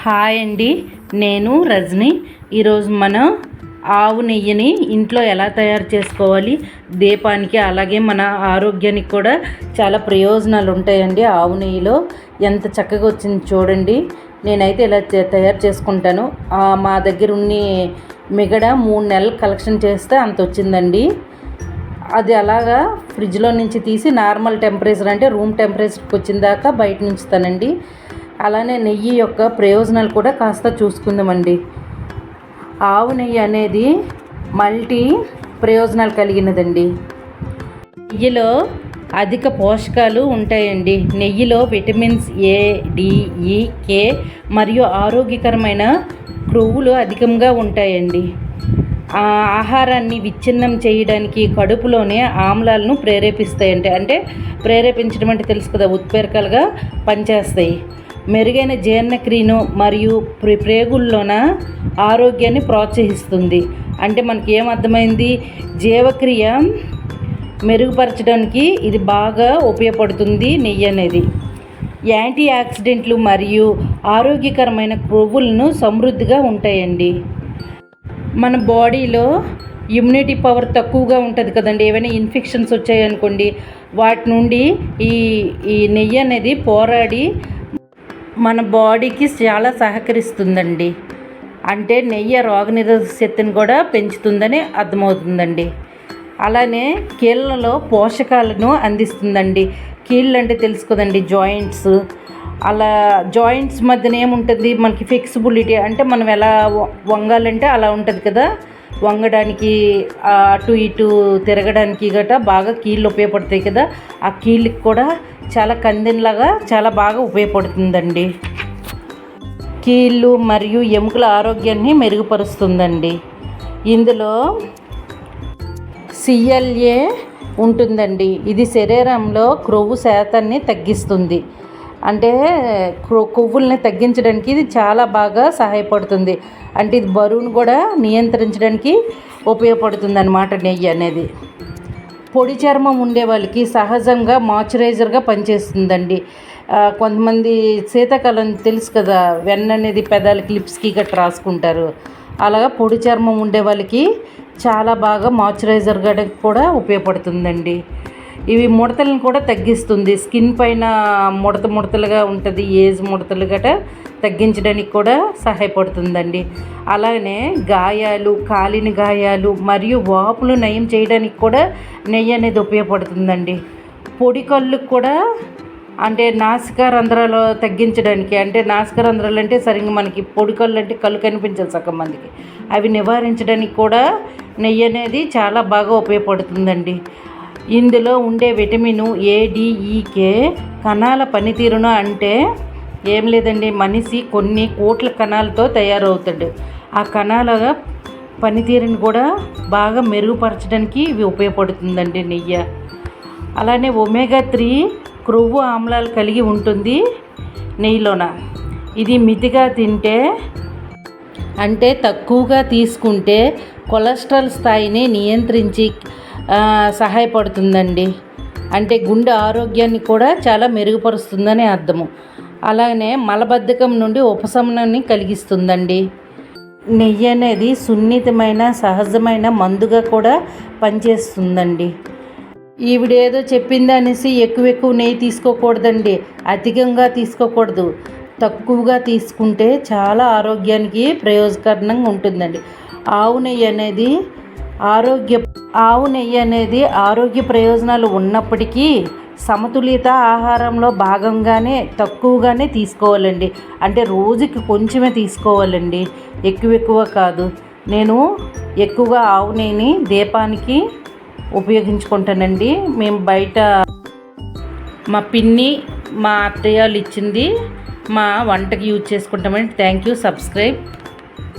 Hi అండి, నేను రజని. ఈరోజు మనం ఆవు నెయ్యిని ఇంట్లో ఎలా తయారు చేసుకోవాలి, దీపానికి అలాగే మన ఆరోగ్యానికి కూడా చాలా ప్రయోజనాలు ఉంటాయండి. ఆవు నెయ్యిలో ఎంత చక్కగా వచ్చింది చూడండి. నేనైతే ఇలా తయారు చేసుకుంటాను. మా దగ్గర ఉన్ని మిగడ 3 నెలలు కలెక్షన్ చేస్తే అంత వచ్చిందండి. అది అలాగా ఫ్రిడ్జ్లో నుంచి తీసి నార్మల్ టెంపరేచర్ అంటే రూమ్ టెంపరేచర్కి వచ్చిన దాకా బయట ఉంచుతానండి. అలానే నెయ్యి యొక్క ప్రయోజనాలు కూడా కాస్త చూసుకుందామండి. ఆవు నెయ్యి అనేది మల్టీ ప్రయోజనాలు కలిగినదండి. నెయ్యిలో అధిక పోషకాలు ఉంటాయండి. నెయ్యిలో విటమిన్స్ ఏ, డి, ఈ, కే మరియు ఆరోగ్యకరమైన క్రొవ్వులు అధికంగా ఉంటాయండి. ఆహారాన్ని విచ్ఛిన్నం చేయడానికి కడుపులోనే ఆమ్లాలను ప్రేరేపిస్తాయంటే అంటే ప్రేరేపించడం అంటే తెలుసు కదా, ఉత్ప్రేరకాలుగా పనిచేస్తాయి. మెరుగైన జీర్ణక్రియను మరియు ప్రేగుల్లోన ఆరోగ్యాన్ని ప్రోత్సహిస్తుంది. అంటే మనకి ఏమర్థమైంది, జీవక్రియ మెరుగుపరచడానికి ఇది బాగా ఉపయోగపడుతుంది నెయ్యి అనేది. యాంటీ ఆక్సిడెంట్లు మరియు ఆరోగ్యకరమైన క్రొవ్వులను సమృద్ధిగా ఉంటాయండి. మన బాడీలో ఇమ్యూనిటీ పవర్ తక్కువగా ఉంటుంది కదండి. ఏమైనా ఇన్ఫెక్షన్స్ వచ్చాయనుకోండి, వాటి నుండి ఈ నెయ్యి అనేది పోరాడి మన బాడీకి చాలా సహకరిస్తుందండి. అంటే నెయ్యి రోగనిరోధక శక్తిని కూడా పెంచుతుందని అర్థమవుతుందండి. అలానే కీళ్ళలో పోషకాలను అందిస్తుందండి. కీళ్ళు అంటే తెలుసు కదండి, జాయింట్స్. అలా జాయింట్స్ మధ్యన ఏముంటుంది, మనకి ఫ్లెక్సిబిలిటీ అంటే మనం ఎలా వంగాలంటే అలా ఉంటుంది కదా, వంగడానికి అటు ఇటు తిరగడానికి గట్రా బాగా కీళ్ళు ఉపయోగపడతాయి కదా. ఆ కీళ్ళకి కూడా చాలా కందెంలాగా చాలా బాగా ఉపయోగపడుతుందండి. కీళ్ళు మరియు ఎముకల ఆరోగ్యాన్ని మెరుగుపరుస్తుందండి. ఇందులో సిఎల్ఏ ఉంటుందండి. ఇది శరీరంలో క్రొవ్వు శాతాన్ని తగ్గిస్తుంది. అంటే కొవ్వుల్ని తగ్గించడానికి ఇది చాలా బాగా సహాయపడుతుంది. అంటే ఇది బరువును కూడా నియంత్రించడానికి ఉపయోగపడుతుంది అన్నమాట నెయ్యి అనేది. పొడి చర్మం ఉండే వాళ్ళకి సహజంగా మాయిశ్చరైజర్గా పనిచేస్తుందండి. కొంతమంది శీతాకాలం తెలుసు కదా, వెన్న అనేది పెదాలకి లిప్స్కి గట్రా రాసుకుంటారు. అలాగా పొడి చర్మం ఉండే వాళ్ళకి చాలా బాగా మాయిశ్చరైజర్గా కూడా ఉపయోగపడుతుందండి. ఇవి ముడతలను కూడా తగ్గిస్తుంది. స్కిన్ పైన ముడతలుగా ఉంటుంది, ఏజ్ ముడతలు గట్రా తగ్గించడానికి కూడా సహాయపడుతుందండి. అలానే గాయాలు, కాలిన గాయాలు మరియు వాపులు నయం చేయడానికి కూడా నెయ్యి అనేది ఉపయోగపడుతుందండి. పొడి కళ్ళు కూడా అంటే నాసికా రంధ్రాలు తగ్గించడానికి, అంటే నాసికా రంధ్రాలు అంటే సరిగ్గా మనకి పొడి కళ్ళు అంటే కళ్ళు కనిపించదు సగం మందికి, అవి నివారించడానికి కూడా నెయ్యి అనేది చాలా బాగా ఉపయోగపడుతుందండి. ఇందులో ఉండే విటమిన్ ఏ, డి, ఈ, కే కణాల పనితీరును, అంటే ఏం లేదండి, మనిషి కొన్ని కోట్ల కణాలతో తయారవుతాడు. ఆ కణాల పనితీరుని కూడా బాగా మెరుగుపరచడానికి ఇవి ఉపయోగపడుతుందండి నెయ్యి. అలానే ఒమేగా 3 క్రొవ్వు ఆమ్లాలు కలిగి ఉంటుంది నెయ్యిలోన. ఇది మితిగా తింటే అంటే తక్కువగా తీసుకుంటే కొలెస్ట్రాల్ స్థాయిని నియంత్రించి సహాయపడుతుందండి. అంటే గుండె ఆరోగ్యాన్ని కూడా చాలా మెరుగుపరుస్తుందని అర్థము. అలానే మలబద్ధకం నుండి ఉపశమనాన్ని కలిగిస్తుందండి. నెయ్యి అనేది సున్నితమైన సహజమైన మందుగా కూడా పనిచేస్తుందండి. ఈవిడేదో చెప్పింది అనేసి ఎక్కువ నెయ్యి తీసుకోకూడదండి, అధికంగా తీసుకోకూడదు. తక్కువగా తీసుకుంటే చాలా ఆరోగ్యానికి ప్రయోజనకరంగా ఉంటుందండి. ఆవు నెయ్యి అనేది ఆరోగ్య ప్రయోజనాలు ఉన్నప్పటికీ సమతుల్యత ఆహారంలో భాగంగానే తక్కువగానే తీసుకోవాలండి. అంటే రోజుకి కొంచెమే తీసుకోవాలండి, ఎక్కువ కాదు. నేను ఎక్కువగా ఆవు నెయ్యిని దీపానికి ఉపయోగించుకుంటానండి. మేము బయట మా పిన్ని మా అత్తయ్య వాళ్ళు ఇచ్చింది మా వంటకి యూజ్ చేసుకుంటామండి. Thank you. సబ్స్క్రైబ్.